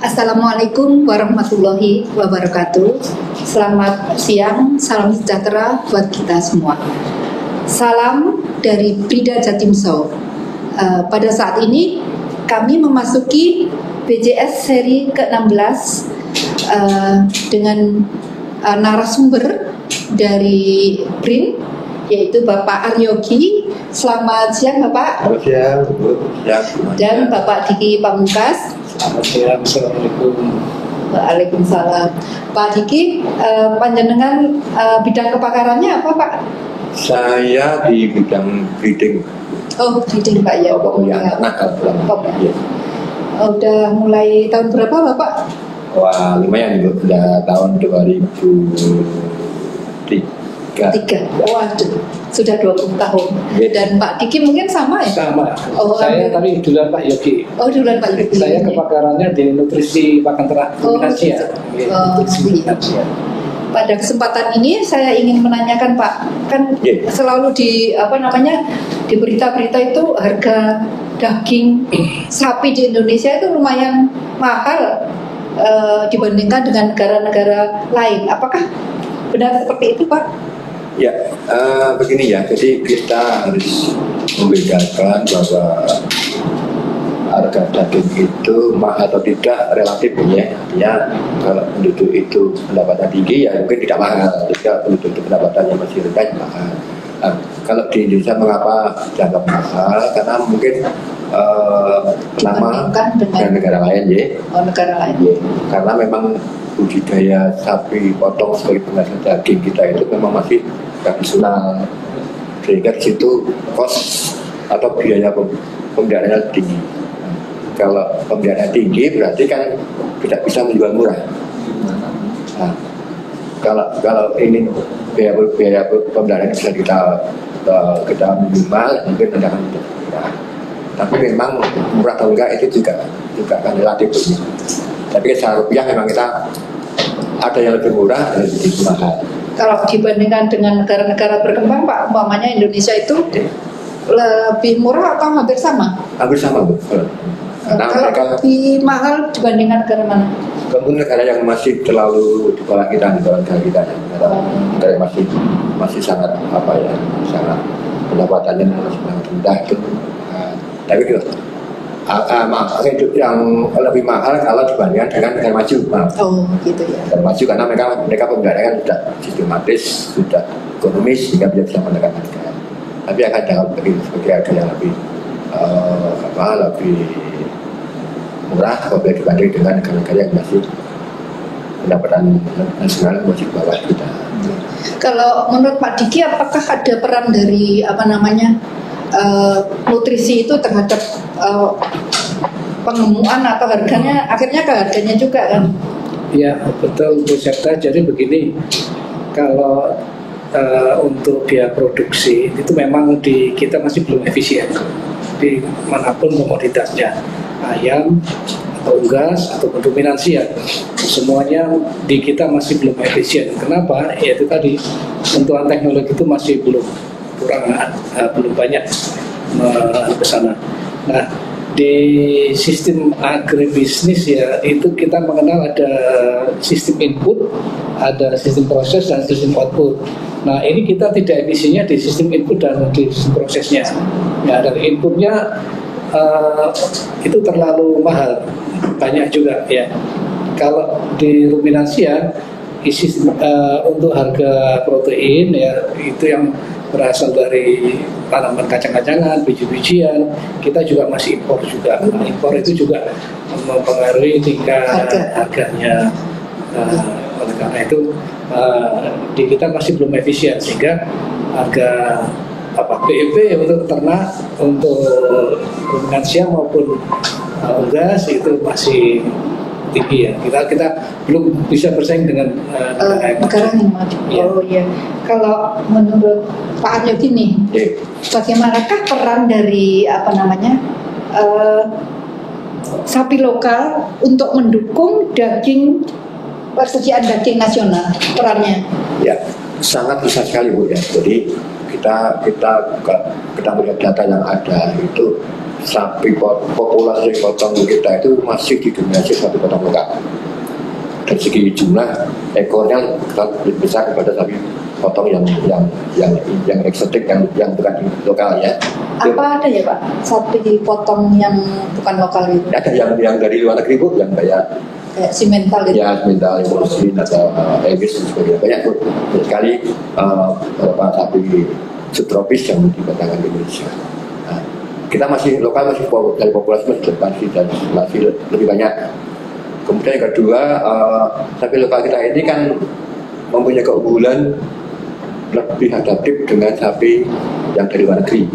Assalamualaikum warahmatullahi wabarakatuh. Selamat siang, salam sejahtera buat kita semua. Salam dari Brida Jatimso. Pada saat ini kami memasuki BJS seri ke-16 dengan narasumber dari BRIN, yaitu Bapak Aryogi. Selamat siang Bapak. Selamat siang, Bu. Dan Bapak Diki Pamungkas. Selamat siang, Assalamualaikum. Waalaikumsalam. Pak Diki, panjenengan bidang kepakarannya apa Pak? Saya di bidang breeding. Oh, breeding Pak ya. Udah mulai tahun berapa Bapak? Wah, lumayan Bu. Udah tahun 2003. Waduh, sudah 20 tahun. Dan Pak Diki mungkin sama ya? Sama. Saya tapi duluan Pak Yogi. Oh, duluan Pak Yogi. Saya kepakarannya di nutrisi pakan ternak ruminansia. Pada kesempatan ini saya ingin menanyakan Pak, kan selalu di di berita-berita itu harga daging sapi di Indonesia itu lumayan mahal dibandingkan dengan negara-negara lain. Apakah benar seperti itu Pak? Ya, begini ya. Jadi kita harus membedakan bahwa harga daging itu mahal atau tidak relatif ya. Ya, kalau penduduk itu pendapatan tinggi ya mungkin tidak mahal. Jika penduduk itu pendapatannya masih rendah ya mahal. Nah, kalau di Indonesia mengapa dianggap mahal? Karena mungkin pertama dengan negara lain ya. Oh, negara lain. Ya, karena memang budidaya sapi potong sebagai penghasil daging kita itu memang masih tradisional, sehingga di situ kos atau biaya pemeliharaan tinggi. Kalau pemeliharaan tinggi berarti kan tidak bisa menjual murah. Nah, kalau ini biaya pemeliharaan bisa kita minimal, mungkin akan murah. Tapi memang murah atau enggak itu juga akan relatif begini. Tapi secara rupiah memang kita ada yang lebih murah dan lebih mahal. Kalau dibandingkan dengan negara-negara berkembang Pak, umpamanya Indonesia itu lebih murah atau hampir sama? Hampir sama Bu. Kalau lebih mahal dibandingkan negara mana? Kemudian negara yang masih terlalu di bawah kita, negara yang masih sangat sangat pendapatannya masih sangat rendah itu. Tapi hidup yang lebih mahal kalau dibandingkan dengan negara maju. Oh, gitu ya. Negara maju karena mereka pemeliharaan sudah sistematis, sudah ekonomis sehingga bisa menekan harga. Tapi akan dalam sebagai harga yang lebih lebih murah apabila dibanding dengan negara-negara yang masih pendapatan nasional masih di bawah kita. Kalau menurut Pak Diki, apakah ada peran dari nutrisi itu terhadap pengemuan atau harganya, akhirnya ke harganya juga kan? Ya betul Bu Septa. Jadi begini, kalau untuk biaya produksi itu memang di kita masih belum efisien di manapun komoditasnya, ayam atau unggas atau dominansia, semuanya di kita masih belum efisien. Kenapa? Ya itu tadi, sentuhan teknologi itu masih belum banyak ke sana. Nah, di sistem agribisnis ya itu kita mengenal ada sistem input, ada sistem proses dan sistem output. Nah, ini kita tidak efisiennya di sistem input dan di sistem prosesnya. Ya, dari inputnya itu terlalu mahal, banyak juga ya. Kalau di ruminansia untuk harga protein ya itu yang berasal dari tanaman kacang-kacangan, biji-bijian, kita juga masih impor juga. Impor itu juga mempengaruhi tingkat harganya. Oleh karena itu di kita masih belum efisien sehingga harga BEP untuk ternak, untuk ruminansia maupun unggas itu masih tinggi ya. Kita belum bisa bersaing dengan negara yang maju. Ya. Oh iya. Kalau menurut Pak Aryogi nih, bagaimanakah peran dari sapi lokal untuk mendukung persediaan daging nasional, perannya? Ya, sangat besar sekali Bu ya. Jadi kita melihat data yang ada itu sapi populasi potong kita itu masih didominasi sapi potong lokal. Dari segi jumlah ekornya lebih besar daripada sapi potong yang eksotik yang bukan lokal ya. Apa ada ya Pak sapi potong yang bukan lokal itu? Ada yang dari luar negeri Bu, yang kayak simental itu. Ya, simental, Muslim atau Elvis dan sebagainya. Banyak Bu. Sekali beberapa sapi subtropis yang dikatakan di Indonesia. Nah, kita masih lokal masih dari populasi masih lebih banyak. Kemudian yang kedua, sapi lokal kita ini kan mempunyai keunggulan lebih adaptif dengan sapi yang dari luar negeri.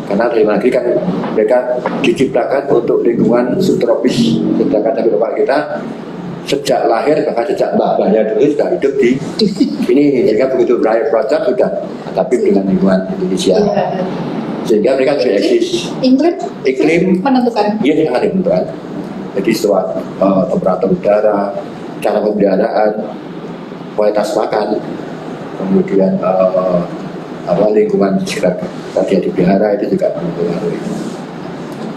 Karena dari luar negeri kan mereka diciptakan untuk lingkungan subtropis, sedangkan sapi lokal kita sejak lahir bahkan sejak mbah-mbahnya dulu sudah hidup di ini, sehingga begitu berakhir proses sudah adaptif dengan lingkungan Indonesia. Sehingga mereka bisa eksis. Iklim menentukan. Iya, sangat menentukan. Jadi setelah temperatur udara, cara pemeliharaan, kualitas makan, kemudian lingkungan sekitar yang dipelihara itu juga mempengaruhi.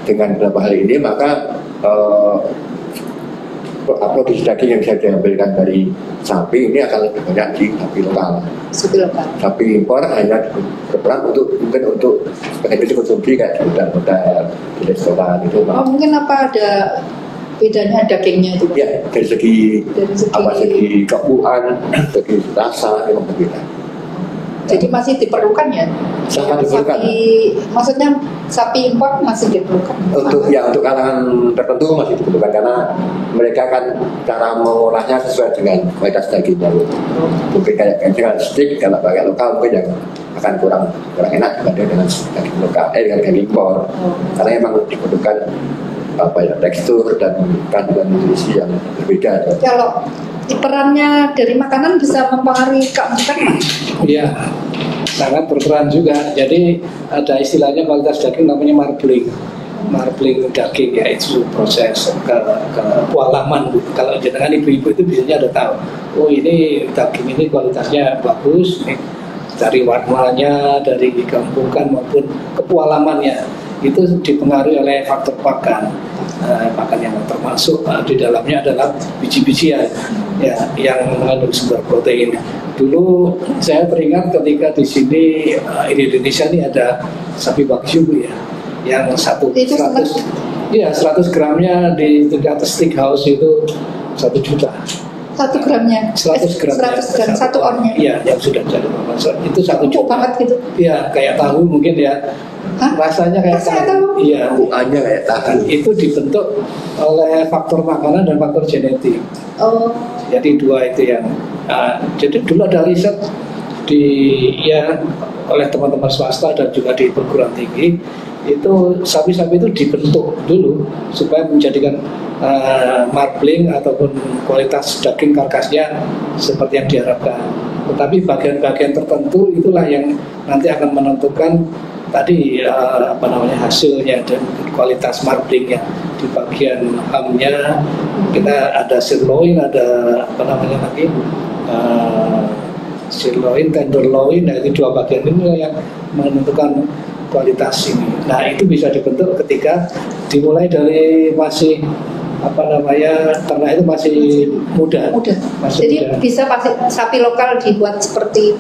Dengan beberapa hal ini maka produksi daging yang bisa diambilkan dari sapi ini akan lebih banyak di sapi lokal. Sapi impor hanya berperan mungkin untuk sebagai konsumsi kayak di hotel, di restoran itu. Mungkin apa ada bedanya dagingnya itu? Ya, dari segi kepuan, segi rasa memang berbeda. Jadi masih diperlukan ya? Sangat diperlukan. Maksudnya sapi impor masih diperlukan? Untuk kalangan tertentu masih diperlukan karena mereka kan cara mengolahnya sesuai dengan kualitas dagingnya. Mungkin kayak steak kalau pakai lokal mungkin yang akan kurang enak dibanding dengan daging lokal, dengan daging impor. Karena memang dibutuhkan tekstur dan kandungan nutrisi yang berbeda. Kalau perannya dari makanan bisa mempengaruhi keanggutan? Iya, sangat berperan juga. Jadi ada istilahnya kualitas daging namanya marbling daging, yaitu proses kepualaman. Kalau jenengan ibu-ibu itu biasanya ada tahu, oh ini daging ini kualitasnya bagus, dari warnanya, dari keempukan maupun kepualamannya. Itu dipengaruhi oleh faktor pakan yang termasuk di dalamnya adalah biji-bijian ya, yang mengandung sumber protein. Dulu saya teringat ketika di sini di Indonesia ini ada sapi wagyu ya, yang 100 gramnya di tingkat steakhouse itu 1 juta. 1 gramnya? 100 gram. 1 onnya? Iya, yang sudah jadi masuk itu 1 juta. Banget gitu? Iya, kayak tahu mungkin ya. Hah? Rasanya kayak tahu. Iya. Bukannya kayak tahu. Itu dibentuk oleh faktor makanan dan faktor genetik. Oh. Jadi dua itu yang. Jadi dulu ada riset oleh teman-teman swasta dan juga di perguruan tinggi, itu sapi-sapi itu dibentuk dulu supaya menjadikan marbling ataupun kualitas daging karkasnya seperti yang diharapkan. Tetapi bagian-bagian tertentu itulah yang nanti akan menentukan tadi hasilnya dan kualitas marblingnya. Di bagian hamnya kita ada sirloin, ada sirloin, tenderloin. Nah, itu dua bagian ini yang menentukan kualitas ini. Nah, itu bisa dibentuk ketika dimulai dari masih ternak itu masih muda. Jadi muda. Bisa sapi lokal dibuat seperti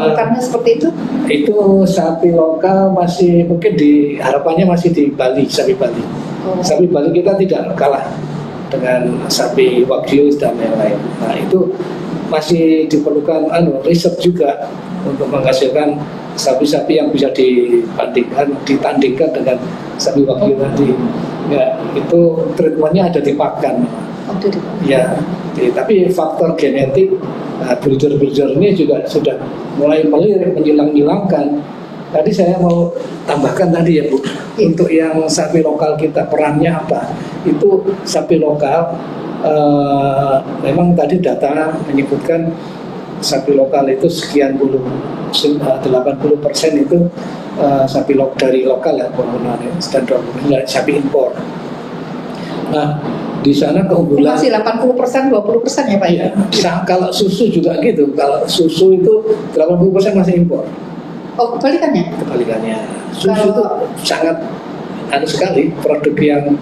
bukannya seperti itu? Itu sapi lokal masih mungkin harapannya masih di Bali, sapi Bali. Sapi Bali kita tidak kalah dengan sapi wagyu dan yang lain. Nah, itu masih diperlukan riset juga untuk menghasilkan sapi-sapi yang bisa ditandingkan dengan sapi wagyu tadi. Ya, itu treatmentnya ada di pakan. Ya, tapi faktor genetik breeder ini juga sudah mulai menyilang-nyilangkan. Tadi saya mau tambahkan tadi ya Bu, untuk yang sapi lokal kita perannya apa? Itu sapi lokal memang tadi data menyebutkan sapi lokal itu sekian 80% itu sapi dari lokal ya penggunaannya, dan 20% sapi impor. Nah, di sana keunggulan masih 80%, 20% ya Pak? Iya. Kalau susu juga gitu. Kalau susu itu 80% masih impor. Oh, kebalikannya? Kebalikannya. Susu itu sangat sekali produk yang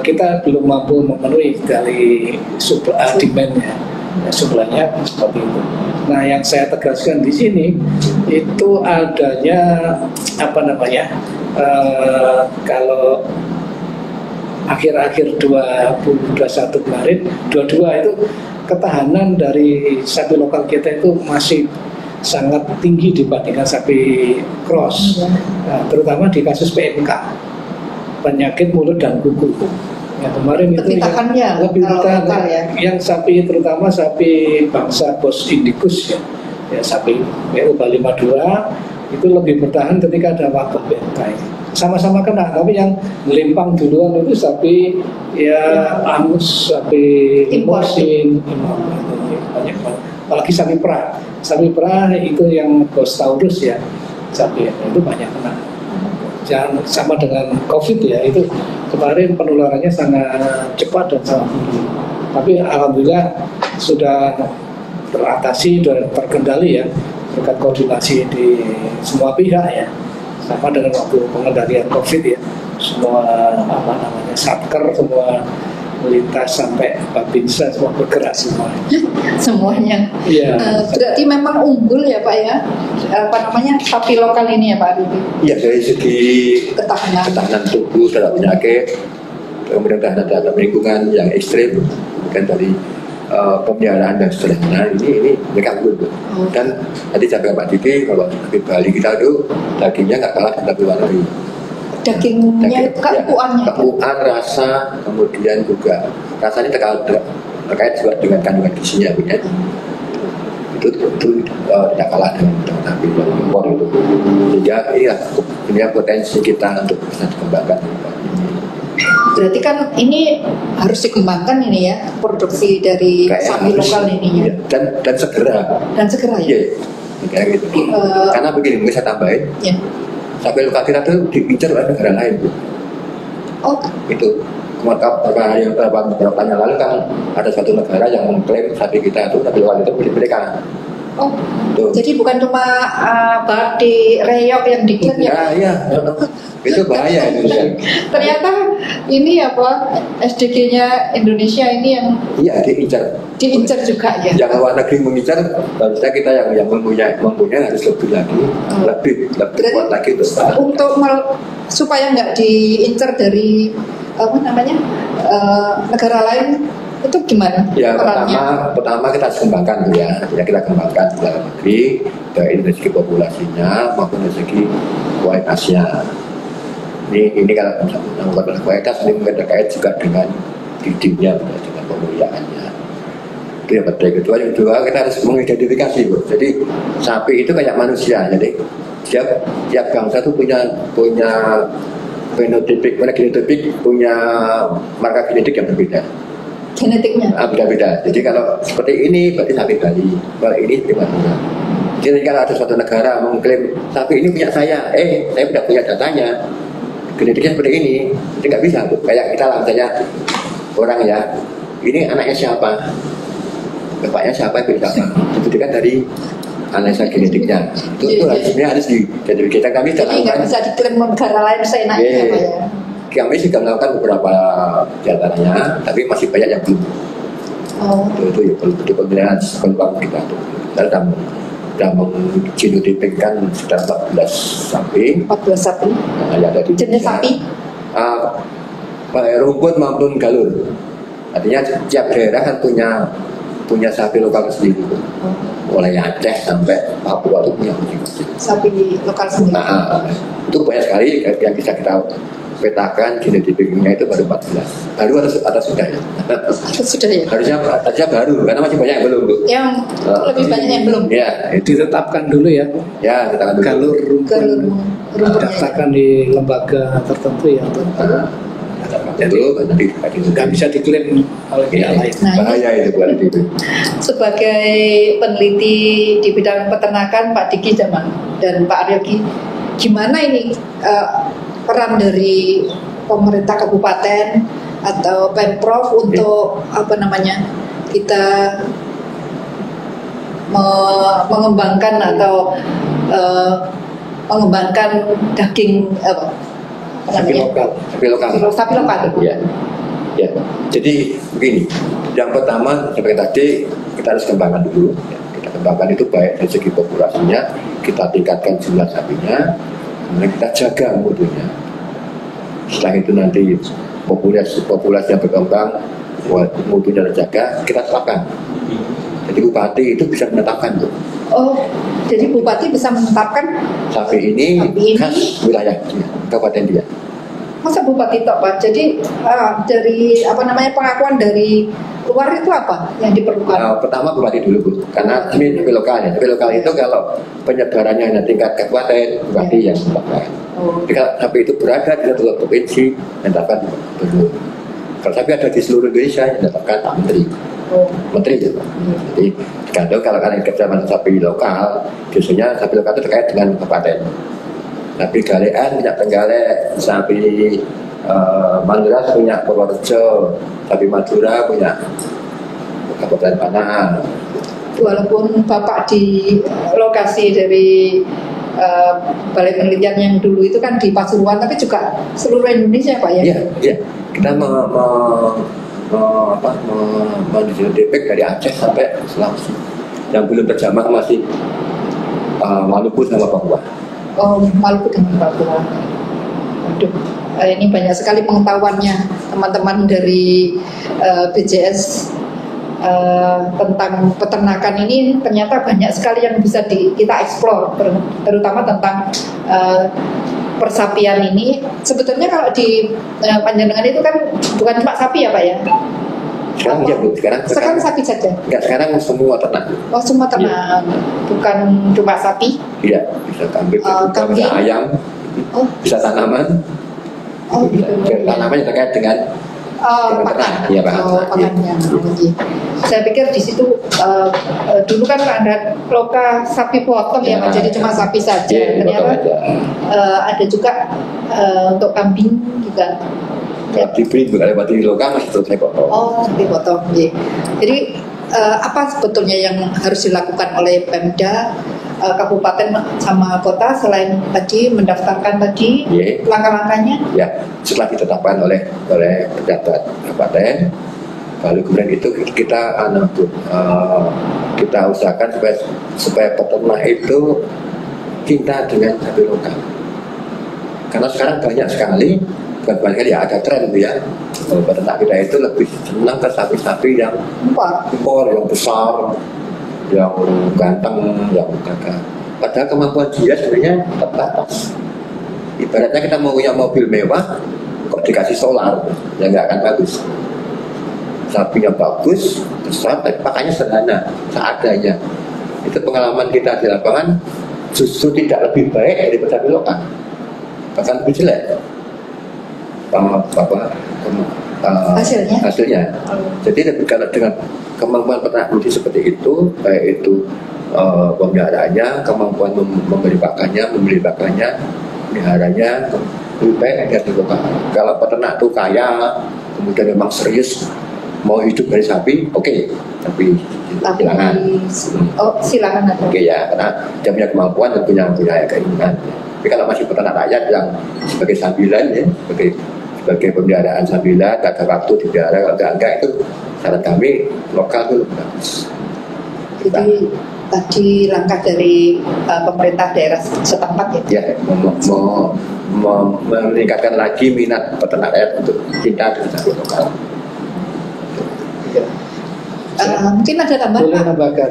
kita belum mampu memenuhi dari demand-nya, supply-nya seperti itu. Nah, yang saya tegaskan di sini itu adanya kalau akhir-akhir 2021 kemarin, 22 itu ketahanan dari sapi lokal kita itu masih sangat tinggi dibandingkan sapi cross, terutama di kasus PMK, penyakit mulut dan kuku. Ya, kemarin itu yang lebih tahan ya. Yang sapi, terutama sapi bangsa Bos Indicus ya sapi PU Bali Madura itu lebih bertahan ketika ada wabah PMK. Sama-sama kena, tapi yang melimpang duluan itu sapi angus, sapi limosin, banyak banget. Apalagi sapi perah itu yang Bos Taurus ya, sapi itu banyak kena. Jangan sama dengan COVID ya, itu kemarin penularannya sangat cepat dan sangat tinggi. Tapi alhamdulillah sudah teratasi dan terkendali ya berkat koordinasi di semua pihak ya. Sama dengan waktu pengendalian COVID ya, semua satker semua melintas sampai Babinsa semua bergerak semuanya. Iya. Berarti memang unggul ya Pak ya, sapi lokal ini ya Pak Habibie. Iya, dari segi ketahanan tubuh terhadap penyakit, kemudian ketahanan terhadap lingkungan yang ekstrim, bukan dari pemeliharaan dan seterusnya, ini mereka unggul. Dan tadi sampai Pak Diki kalau di Bali kita itu dagingnya nggak kalah dengan luar negeri. Dagingnya keempuannya, rasa, kemudian juga rasanya terkait juga dengan kandungan gizinya punya. Itu tidak kalah dengan sapi yang impor itu. Sehingga ini potensi kita untuk bisa dikembangkan. Berarti kan ini harus dikembangkan ini ya, produksi dari sapi lokal ini ya. Dan segera. Ya. Kayak gitu. Karena begini, mungkin saya tambahin. Ya. Sapi lokal kita tuh diincar oleh negara lain, Bu. Oh. Itu beberapa tahun yang lalu kan ada suatu negara yang mengklaim sapi kita itu sapi lokal itu milik mereka. Oh. Tuh. Jadi bukan cuma batik reok yang diklaim ya? Iya. Itu bahaya itu. Ternyata ini SDG-nya Indonesia ini yang diincar juga ya. Yang luar negeri mengincar, harusnya kita yang mempunyai harus lebih kuat lagi untuk supaya nggak diincar dari negara lain. Itu gimana? Ya, pertama kita harus kembangkan dulu ya. Kita kembangkan di dalam negeri dari segi populasinya maupun dari segi kualitasnya. Ini kalau menambahkan kualitas ini mungkin terkait juga dengan didiknya, dengan pemuliaannya. Itu yang pertama. Yang kedua kita harus mengidentifikasi, Bu. Jadi sapi itu kayak manusia. Jadi tiap bangsa itu punya fenotipik, punya marka genetik yang berbeda. Genetiknya beda-beda. Jadi kalau seperti ini berarti sapi Bali, kalau ini Madura. Jadi kalau ada suatu negara mengklaim sapi ini punya saya tidak punya datanya, genetiknya seperti ini, itu nggak bisa. Kayak kita lah misalnya orang ya, ini anaknya siapa, bapaknya siapa, dibuktikan dari analisa genetiknya. Itu harus diidentifikasi. Kami jadi nggak bisa diklaim negara lain seenaknya apa ya. Kami sudah melakukan beberapa diantaranya, tapi masih banyak yang belum. Itu ya perlu pemilihan peluang kita tuh. Kita sudah mengenotipikkan sekitar 14 sapi. Ada di jenis sapi? Rumput maupun galur. Artinya tiap daerah kan punya sapi lokal sendiri. Mulai Aceh sampai Papua itu punya sapi lokal sendiri. Itu banyak sekali yang bisa kita petakan genetiknya itu baru 14. Baru atau sudah ya? Sudah ya? Harusnya baru, karena masih banyak yang belum, Bu. Yang lebih banyak yang belum? Ya, ditetapkan dulu ya. Ya, ditetapkan dulu. Galur daftarkan di lembaga tertentu ya. Jadi nggak bisa diklaim oleh pihak lain. Bahaya itu buat itu. Sebagai peneliti di bidang peternakan Pak Diki dan Pak Aryogi, gimana ini peran dari pemerintah kabupaten atau Pemprov untuk kita mengembangkan atau mengembangkan daging Sapi lokal. Sapi lokal. Ya. Ya. Jadi begini, yang pertama seperti tadi kita harus kembangkan dulu. Ya. Kita kembangkan itu baik dari segi populasinya, kita tingkatkan jumlah sapinya, kemudian kita jaga mutunya. Setelah itu nanti populasi yang berkembang, mutunya terjaga, kita tetapkan. Jadi bupati itu bisa menetapkan tuh. Oh, jadi bupati bisa menetapkan sapi ini khas wilayah dia, kabupaten dia. Masa bupati tok Pak? Jadi dari pengakuan dari luar itu apa yang diperlukan? Pertama bupati dulu Bu, karena ini sapi lokal ya. Sapi lokal itu kalau penyebarannya hanya tingkat kabupaten, bupati yang menetapkan. Jika sapi itu berada di satu provinsi, yang menetapkan gubernur. Kalau sapi ada di seluruh Indonesia, yang menetapkan Pak Menteri. Menteri itu. Jadi kalau kalian kerja dengan sapi lokal, biasanya sapi lokal itu terkait dengan kabupaten. Sapi Galean punya Trenggalek, sapi Mandura punya Purworejo, sapi Madura punya Kabupaten Panahan. Walaupun Bapak di lokasi dari Balai Penelitian yang dulu itu kan di Pasuruan, tapi juga seluruh Indonesia Pak ya? Iya. Kita mendetek dari Aceh sampai Sulawesi. Yang belum terjamah masih Maluku sama Papua. Oh, Maluku dan Papua. Waduh, ini banyak sekali pengetahuannya teman-teman dari BJS tentang peternakan ini. Ternyata banyak sekali yang bisa kita eksplor, terutama tentang persapian ini. Sebetulnya kalau di Panjenengan itu kan bukan cuma sapi ya Pak ya? Sekarang ya Bu, sekarang sapi saja? Enggak, sekarang semua ternak. Oh, semua ternak, ya. Bukan cuma sapi? Iya, bisa kambing, bisa ayam, bisa tanaman. Oh, gitu. Tanaman yang terkait dengan pakan. Ya, pakannya. Ya. Saya pikir di situ dulu kan ada loka sapi potong ya, jadi cuma sapi saja. Ya, ternyata ada juga untuk kambing juga. Diberi juga lewat di lokal masih terus saya potong. Oh, sapi potong. Ya. Jadi apa sebetulnya yang harus dilakukan oleh Pemda, kabupaten sama kota selain tadi mendaftarkan tadi langkah-langkahnya? Ya, setelah ditetapkan oleh pejabat kabupaten, lalu kemudian itu kita usahakan supaya peternak itu cinta dengan sapi lokal. Karena sekarang banyak sekali ya ada tren ya, peternak kita itu lebih senang ke sapi-sapi yang impor, yang besar, yang ganteng, yang gagah. Padahal kemampuan dia sebenarnya terbatas. Ibaratnya kita mau punya mobil mewah, kok dikasih solar, ya nggak akan bagus. Sapinya bagus, besar, tapi pakannya sederhana, seadanya. Itu pengalaman kita di lapangan justru tidak lebih baik daripada sapi lokal, bahkan lebih jelek. Hasilnya. Jadi kalau dengan kemampuan peternak budi seperti itu, baik itu pemeliharaannya, kemampuan memberi pakannya, meliharanya, lebih baik dari lokal. Kalau peternak itu kaya, kemudian memang serius mau hidup dari sapi, oke. Tapi silakan. Oke ya, karena dia punya kemampuan dan punya keinginan. Tapi kalau masih peternak rakyat yang sebagai sambilan ya, sebagai pemeliharaan sambilan, ada waktu dipelihara, kalau enggak itu saran kami lokal itu bagus. Jadi tadi langkah dari pemerintah daerah setempat ya? Ya, meningkatkan lagi minat peternak rakyat untuk cinta dengan sapi lokal. Mungkin ada tambahan? Boleh tambahkan.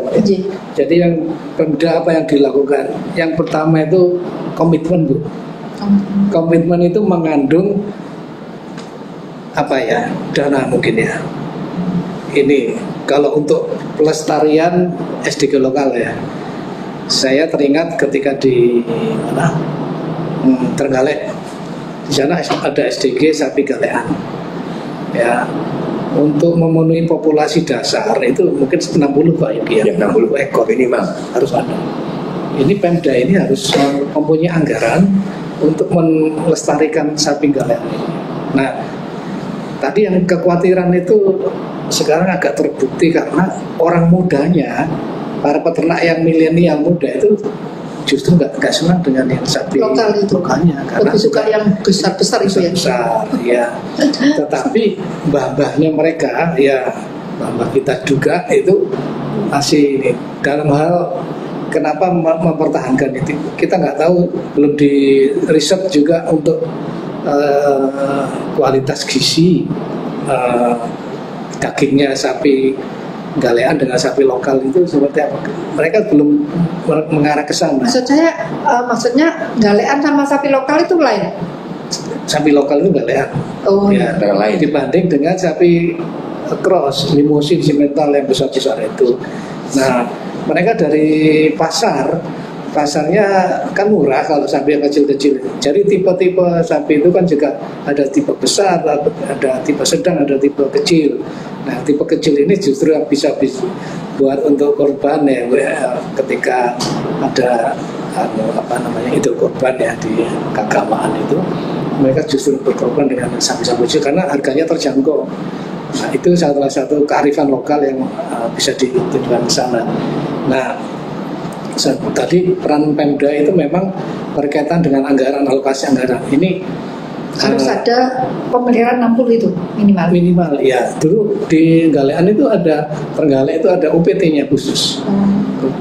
Jadi yang Pemda apa yang dilakukan? Yang pertama itu komitmen Bu. Komitmen itu mengandung dana mungkin ya. Ini kalau untuk pelestarian SDG lokal ya, saya teringat ketika di Trenggalek, di sana ada SDG sapi galean ya. Untuk memenuhi populasi dasar itu mungkin 60 Pak Yuki ya, 60 ekor minimal harus ada. Ini Pemda ini harus mempunyai anggaran untuk melestarikan sapi galean. Nah, tadi yang kekhawatiran itu sekarang agak terbukti karena orang mudanya, para peternak yang milenial muda itu justru nggak senang dengan yang sapi lokalnya, karena lebih suka yang besar-besar itu ya. Besar, ya. Tetapi mbah-mbahnya mereka, ya mbah kita juga itu masih ini dalam hal kenapa mempertahankan itu kita nggak tahu, belum di riset juga untuk kualitas gizi dagingnya sapi galean dengan sapi lokal itu seperti apa. Mereka belum mengarah ke sana. Maksudnya galean sama sapi lokal itu lain. Sapi lokal itu galean. Oh ya, lain dibanding dengan sapi cross limusin simental yang besar-besar itu. Nah, mereka dari pasarnya kan murah kalau sapi yang kecil-kecil. Jadi tipe-tipe sapi itu kan juga ada tipe besar, ada tipe sedang, ada tipe kecil. Nah, tipe kecil ini justru yang bisa buat untuk korban ya, ketika ada itu korban ya di keagamaan itu, mereka justru berkorban dengan sapi-sapi kecil karena harganya terjangkau. Nah, itu salah satu kearifan lokal yang bisa ditujukan ke sana. Nah, tadi peran Pemda itu memang berkaitan dengan alokasi anggaran. Ini harus ada pemeliharaan 60 itu minimal. Ya, dulu di Galean itu Trenggalek itu ada UPT-nya khusus.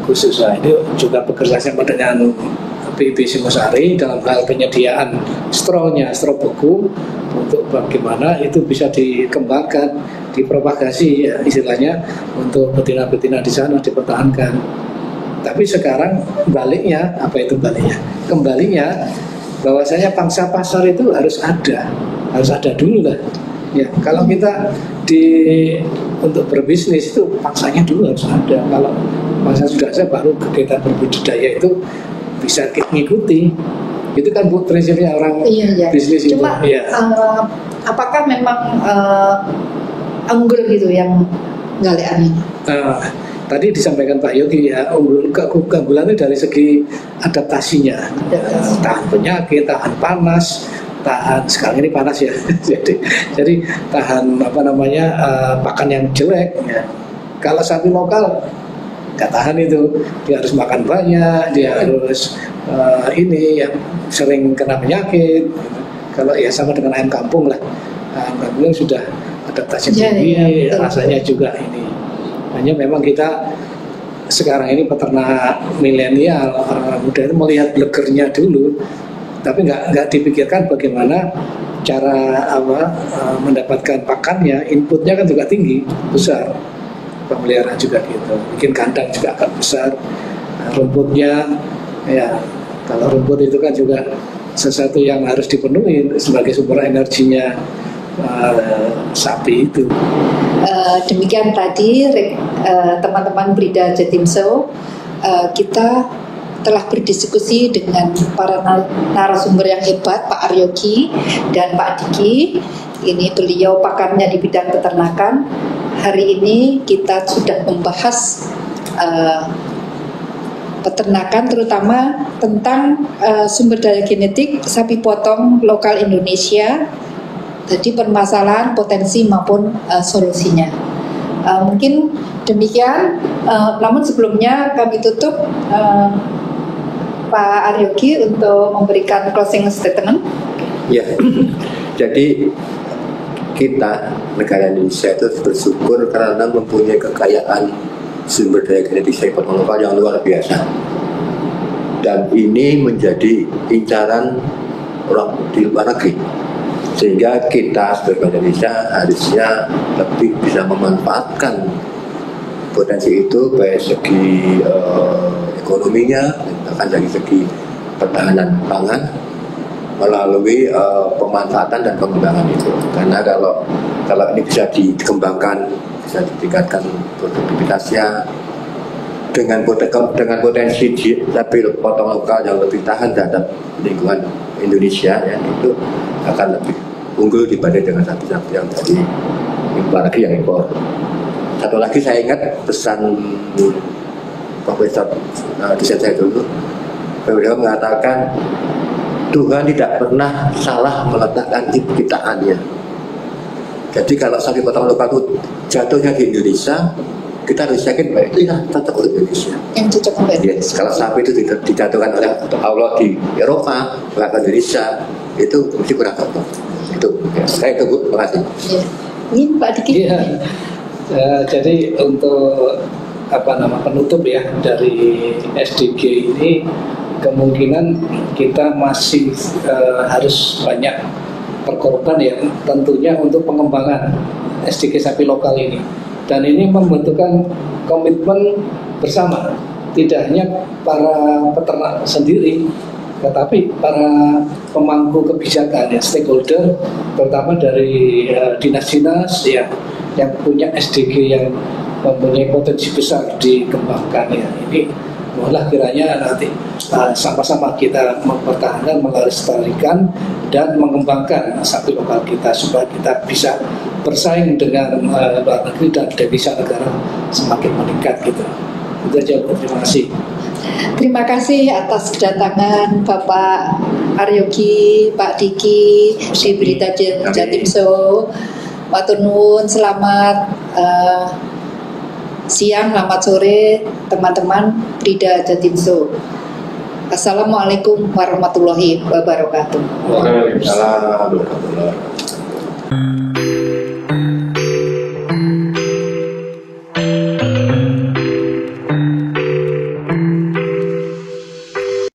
Khusus. Nah, itu juga bekerja sama dengan PIB Singosari dalam hal penyediaan stro beku untuk bagaimana itu bisa dikembangkan, dipropagasi ya, istilahnya untuk betina-betina di sana dipertahankan. Tapi sekarang kembalinya bahwasanya pangsa pasar itu harus ada dulu lah. Ya, kalau kita untuk berbisnis itu pangsanya dulu harus ada. Kalau pangsa sudah ada, baru kita berbudidaya itu bisa mengikuti. Itu kan prinsipnya orang bisnis itu. Cuma apakah memang unggul gitu yang galean ini? Tadi disampaikan Pak Yogi ya, keunggulannya dari segi adaptasinya, tahan penyakit, tahan panas, sekarang ini panas ya, jadi tahan pakan yang jelek. Ya. Kalau sapi lokal nggak tahan itu, dia harus makan banyak, dia harus yang sering kena penyakit. Kalau ya sama dengan ayam kampung lah, ayam kampung sudah adaptasi tinggi, rasanya juga ini. Hanya memang kita sekarang ini peternak milenial, orang muda itu melihat blegernya dulu, tapi nggak dipikirkan bagaimana cara mendapatkan pakannya, inputnya kan juga tinggi, besar, pemeliharaan juga gitu, bikin kandang juga agak besar, rumputnya ya, kalau rumput itu kan juga sesuatu yang harus dipenuhi sebagai sumber energinya sapi itu. Demikian tadi teman-teman Brida Jatimso, kita telah berdiskusi dengan para narasumber yang hebat, Pak Aryogi dan Pak Diki. Ini beliau pakarnya di bidang peternakan. Hari ini kita sudah membahas peternakan, terutama tentang sumber daya genetik sapi potong lokal Indonesia. Jadi permasalahan, potensi maupun solusinya. Mungkin demikian. Namun sebelumnya kami tutup Pak Aryogi untuk memberikan closing statement. Ya, jadi kita negara Indonesia itu bersyukur karena mempunyai kekayaan sumber daya genetik sapi potong lokal yang luar biasa. Dan ini menjadi incaran orang di luar negeri. Sehingga kita sebagai Indonesia harusnya lebih bisa memanfaatkan potensi itu, baik segi ekonominya, bahkan dari segi pertahanan pangan melalui pemanfaatan dan pengembangan itu. Karena kalau ini bisa dikembangkan, bisa ditingkatkan produktivitasnya dengan potensi sapi potong lokal yang lebih tahan terhadap lingkungan Indonesia, ya, itu akan lebih unggul dibanding dengan sapi-sapi yang dari luar negeri yang impor. Satu lagi saya ingat pesan Profesor dosen saya dulu, beliau mengatakan Tuhan tidak pernah salah meletakkan ciptaannya. Jadi kalau sapi potong lokal itu jatuhnya di Indonesia, kita harus yakin bahwa itu yang cocok untuk Indonesia. Yang cocok untuk Yes, kalau sapi itu dijatuhkan oleh Allah di Eropa, melakukan Indonesia, itu mesti kurang cocok. Itu, ya. Saya itu Bu, terima kasih. Ya. Ini Pak Diki. Iya. Jadi untuk penutup ya dari SDG ini, kemungkinan kita masih harus banyak berkorban ya, tentunya untuk pengembangan SDG sapi lokal ini. Dan ini membutuhkan komitmen bersama, tidak hanya para peternak sendiri, tetapi para pemangku kebijakan ya, stakeholder, terutama dari dinas-dinas ya, yang punya SDG yang mempunyai potensi besar dikembangkan ya. Ini mohonlah kiranya nanti sama-sama kita mempertahankan, melestarikan dan mengembangkan sapi lokal kita supaya kita bisa bersaing dengan luar negeri dan devisa negara semakin meningkat gitu. Itu aja Bu, terima kasih. Terima kasih atas kedatangan Bapak Aryogi, Pak Diki di Berita Jatim Show. Matur nuwun, selamat siang, selamat sore teman-teman Berita Jatim Show. Assalamualaikum warahmatullahi wabarakatuh. Waalaikumsalam warahmatullahi wabarakatuh.